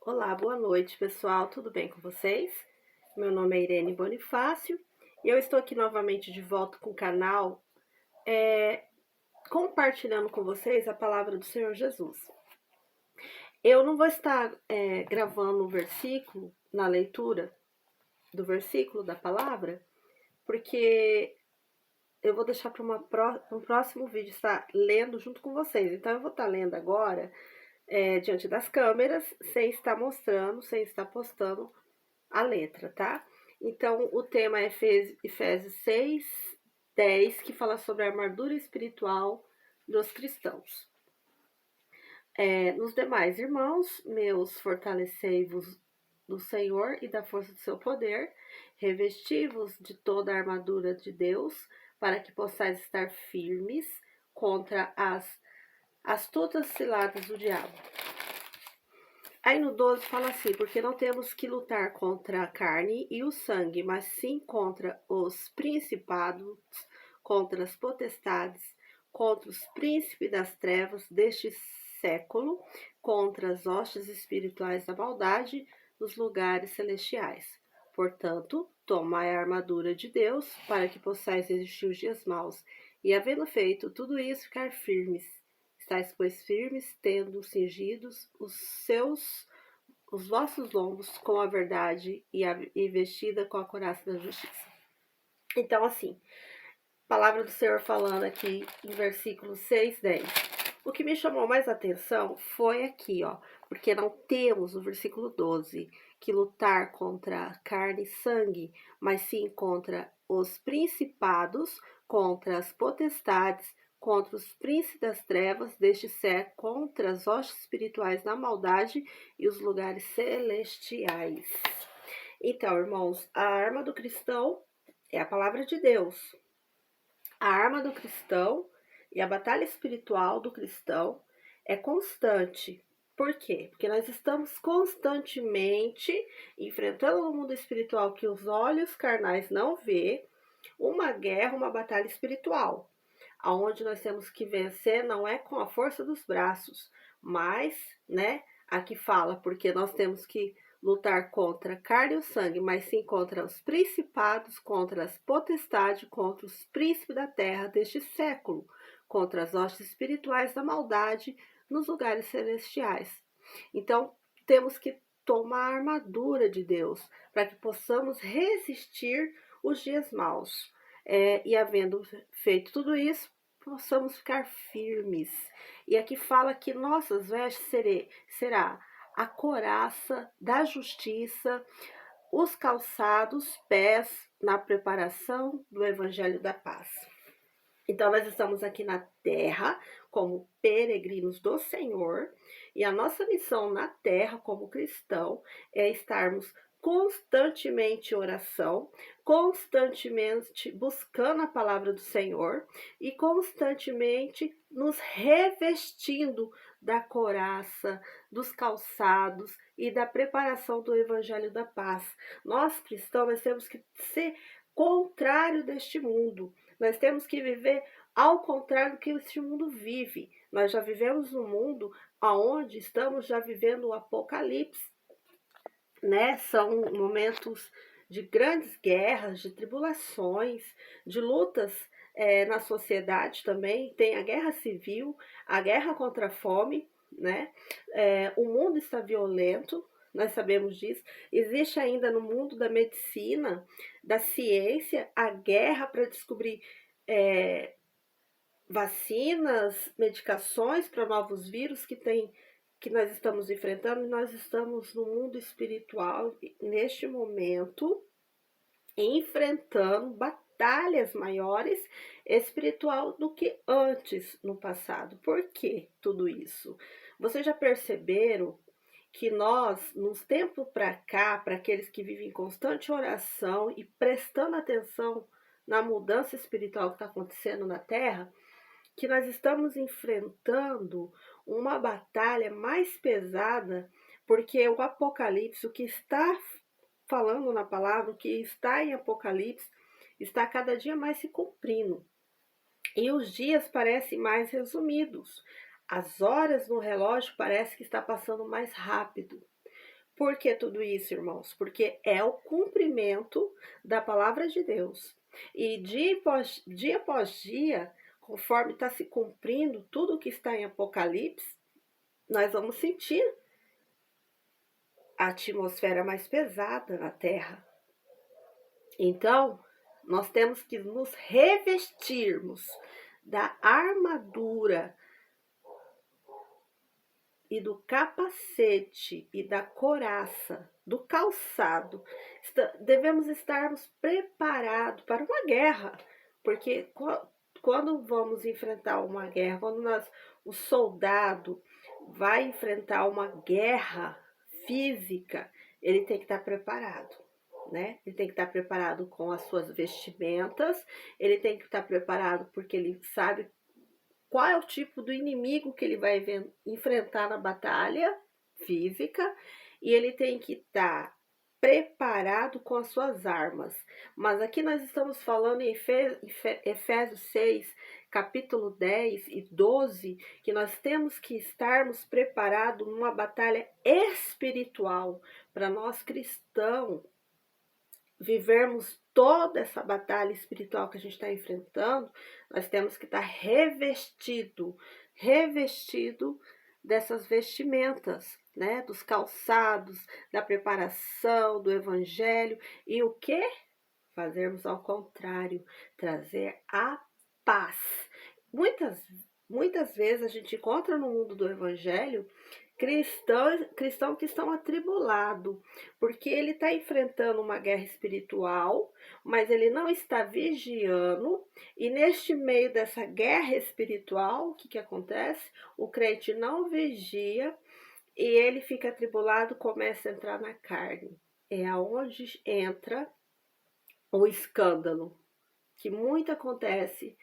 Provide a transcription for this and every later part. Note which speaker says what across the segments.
Speaker 1: Olá, boa noite, pessoal. Tudo bem com vocês? Meu nome é Irene Bonifácio e eu estou aqui novamente de volta com o canal, compartilhando com vocês a palavra do Senhor Jesus. Eu não vou estar gravando o versículo na leitura do versículo da palavra, porque eu vou deixar para um próximo vídeo estar lendo junto com vocês. Então, eu vou estar lendo agora diante das câmeras, sem estar mostrando, sem estar postando a letra, tá? Então, o tema é Efésios 6, 10, que fala sobre a armadura espiritual dos cristãos. Nos demais, irmãos, meus, fortalecei-vos do Senhor e da força do seu poder, revesti-vos de toda a armadura de Deus, para que possais estar firmes contra as astutas ciladas do diabo. Aí no 12 fala assim, porque não temos que lutar contra a carne e o sangue, mas sim contra os principados, contra as potestades, contra os príncipes das trevas deste século, contra as hostes espirituais da maldade nos lugares celestiais. Portanto, tomai a armadura de Deus, para que possais resistir os dias maus, e havendo feito tudo isso, ficar firmes. Estais, pois, firmes, tendo cingidos os vossos lombos com a verdade e vestida com a couraça da justiça. Então, assim, palavra do Senhor falando aqui em versículos 6, 10. O que me chamou mais atenção foi aqui, ó, porque não temos no versículo 12 que lutar contra carne e sangue, mas sim contra os principados, contra as potestades, contra os príncipes das trevas deste século, contra as hostes espirituais na maldade e os lugares celestiais. Então, irmãos, a arma do cristão é a palavra de Deus. A arma do cristão e a batalha espiritual do cristão é constante. Por quê? Porque nós estamos constantemente enfrentando no mundo espiritual que os olhos carnais não vê, uma guerra, uma batalha espiritual, aonde nós temos que vencer não é com a força dos braços, mas, né, aqui fala, porque nós temos que lutar contra a carne e o sangue, mas sim contra os principados, contra as potestades, contra os príncipes da terra deste século, contra as hostes espirituais da maldade nos lugares celestiais. Então, temos que tomar a armadura de Deus para que possamos resistir os dias maus. E havendo feito tudo isso, possamos ficar firmes. E aqui fala que nossas vestes será a couraça da justiça, os calçados, pés na preparação do evangelho da paz. Então, nós estamos aqui na terra como peregrinos do Senhor, e a nossa missão na terra como cristão é estarmos constantemente em oração, constantemente buscando a palavra do Senhor e constantemente nos revestindo da couraça, dos calçados e da preparação do evangelho da paz. Nós cristãos nós temos que ser contrário deste mundo. Nós temos que viver ao contrário do que este mundo vive. Nós já vivemos um mundo onde estamos já vivendo o apocalipse, né? São momentos de grandes guerras, de tribulações, de lutas na sociedade também. Tem a guerra civil, a guerra contra a fome, né? O mundo está violento, nós sabemos disso. Existe ainda no mundo da medicina, da ciência, a guerra para descobrir vacinas, medicações para novos vírus que nós estamos enfrentando, e nós estamos no mundo espiritual neste momento enfrentando batalhas maiores espiritual do que antes no passado. Por que tudo isso? Vocês já perceberam que nós, nos tempos para cá, para aqueles que vivem em constante oração e prestando atenção na mudança espiritual que está acontecendo na Terra, que nós estamos enfrentando uma batalha mais pesada, porque o Apocalipse, o que está falando na palavra, o que está em Apocalipse, está cada dia mais se cumprindo. E os dias parecem mais resumidos. As horas no relógio parece que está passando mais rápido. Por que tudo isso, irmãos? Porque é o cumprimento da palavra de Deus. E dia após dia, conforme está se cumprindo tudo o que está em Apocalipse, nós vamos sentir a atmosfera mais pesada na Terra. Então, nós temos que nos revestirmos da armadura e do capacete e da couraça, do calçado. Devemos estarmos preparados para uma guerra, porque quando vamos enfrentar uma guerra, o soldado vai enfrentar uma guerra física, ele tem que estar preparado, né? Ele tem que estar preparado com as suas vestimentas, ele tem que estar preparado porque ele sabe qual é o tipo do inimigo que ele vai enfrentar na batalha física, e ele tem que estar preparado com as suas armas. Mas aqui nós estamos falando em Efésios 6, capítulo 10 e 12, que nós temos que estarmos preparados numa batalha espiritual. Para nós cristãos vivermos toda essa batalha espiritual que a gente está enfrentando, nós temos que estar revestido dessas vestimentas, né? Dos calçados, da preparação, do evangelho. E o que? Fazermos ao contrário, trazer a paz. Muitas vezes a gente encontra no mundo do evangelho cristão que estão atribulado, porque ele está enfrentando uma guerra espiritual, mas ele não está vigiando, e neste meio dessa guerra espiritual, o que acontece? O crente não vigia, e ele fica atribulado, começa a entrar na carne. É aonde entra o escândalo, que muito acontece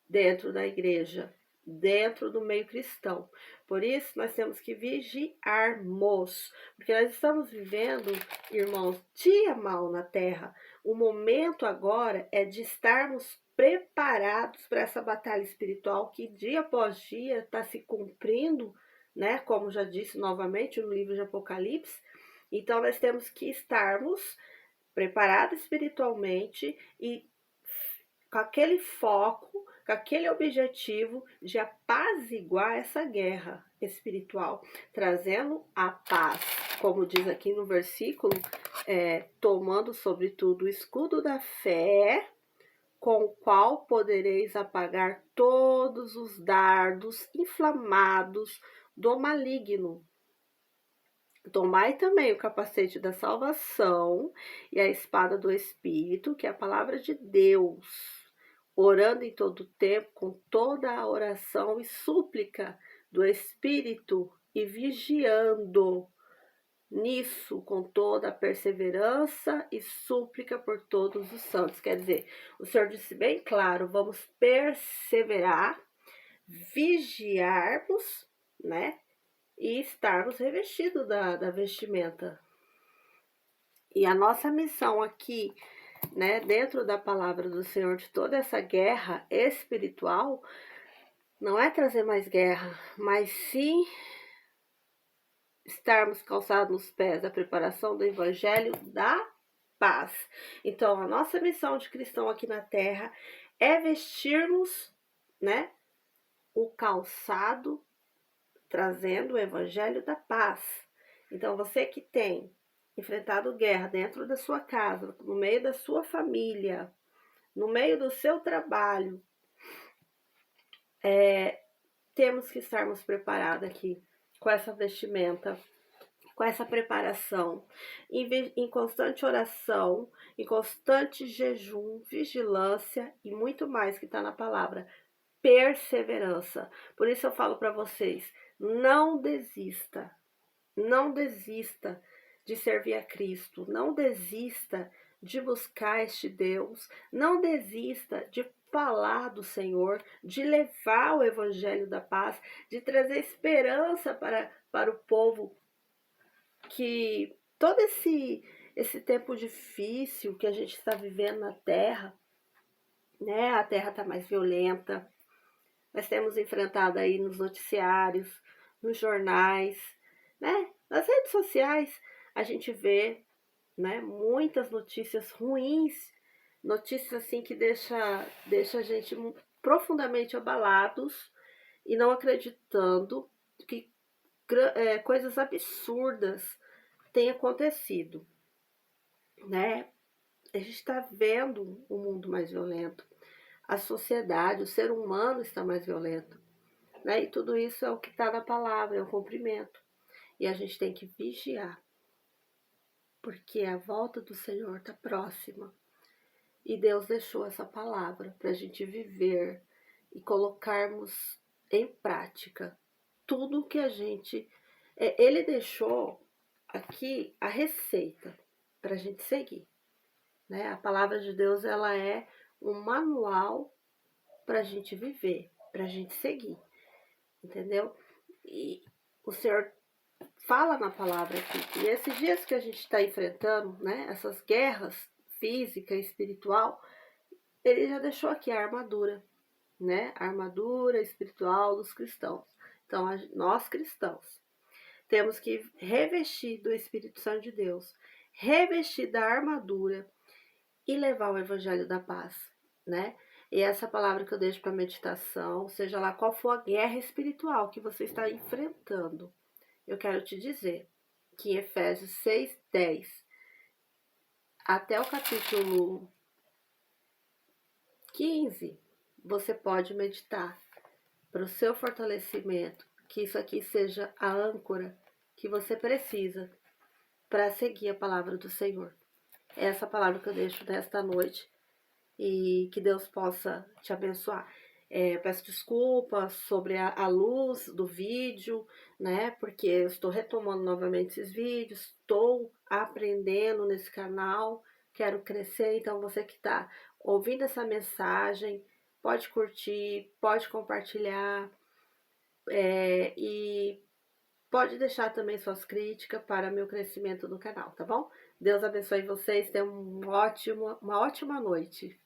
Speaker 1: dentro da igreja, dentro do meio cristão. Por isso, nós temos que vigiarmos, porque nós estamos vivendo, irmãos, dia mal na terra. O momento agora é de estarmos preparados para essa batalha espiritual que dia após dia está se cumprindo, né? Como já disse novamente no livro de Apocalipse. Então, nós temos que estarmos preparados espiritualmente e com aquele foco, com aquele objetivo de apaziguar essa guerra espiritual, trazendo a paz, como diz aqui no versículo, tomando sobretudo o escudo da fé, com o qual podereis apagar todos os dardos inflamados do maligno. Tomai também o capacete da salvação e a espada do Espírito, que é a palavra de Deus, orando em todo tempo, com toda a oração e súplica do Espírito, e vigiando nisso com toda a perseverança e súplica por todos os santos. Quer dizer, o Senhor disse bem claro, vamos perseverar, vigiarmos, né? E estarmos revestidos da vestimenta. E a nossa missão aqui, né, dentro da palavra do Senhor, de toda essa guerra espiritual, não é trazer mais guerra, mas sim estarmos calçados nos pés da preparação do evangelho da paz. Então, a nossa missão de cristão aqui na terra é vestirmos, né, o calçado trazendo o evangelho da paz. Então, você que tem enfrentado guerra dentro da sua casa, no meio da sua família, no meio do seu trabalho, temos que estarmos preparados aqui com essa vestimenta, com essa preparação, em constante oração, em constante jejum, vigilância e muito mais que está na palavra, perseverança. Por isso eu falo para vocês, não desista de servir a Cristo, não desista de buscar este Deus, não desista de falar do Senhor, de levar o evangelho da paz, de trazer esperança para o povo, que todo esse tempo difícil que a gente está vivendo na terra, né? A terra está mais violenta, nós temos enfrentado aí nos noticiários, nos jornais, né? Nas redes sociais, a gente vê, né, muitas notícias ruins, notícias assim que deixa a gente profundamente abalados e não acreditando que coisas absurdas têm acontecido, né? A gente está vendo o mundo mais violento, a sociedade, o ser humano está mais violento, né? E tudo isso é o que está na palavra, é o cumprimento. E a gente tem que vigiar, porque a volta do Senhor está próxima. E Deus deixou essa palavra para a gente viver e colocarmos em prática tudo que a gente. Ele deixou aqui a receita para a gente seguir. Né? A palavra de Deus ela é um manual para a gente viver, para a gente seguir, entendeu? E o Senhor fala na palavra aqui. E esses dias que a gente está enfrentando, né, essas guerras física e espiritual, ele já deixou aqui a armadura, né? A armadura espiritual dos cristãos. Então, nós cristãos temos que revestir do Espírito Santo de Deus, revestir da armadura e levar o evangelho da paz, né? E essa palavra que eu deixo para meditação, seja lá qual for a guerra espiritual que você está enfrentando, eu quero te dizer que em Efésios 6:10 até o capítulo 15, você pode meditar para o seu fortalecimento, que isso aqui seja a âncora que você precisa para seguir a palavra do Senhor. É essa palavra que eu deixo nesta noite e que Deus possa te abençoar. Peço desculpas sobre a luz do vídeo, né? Porque eu estou retomando novamente esses vídeos, estou aprendendo nesse canal, quero crescer. Então, você que está ouvindo essa mensagem, pode curtir, pode compartilhar e pode deixar também suas críticas para meu crescimento no canal, tá bom? Deus abençoe vocês, tenham uma ótima noite.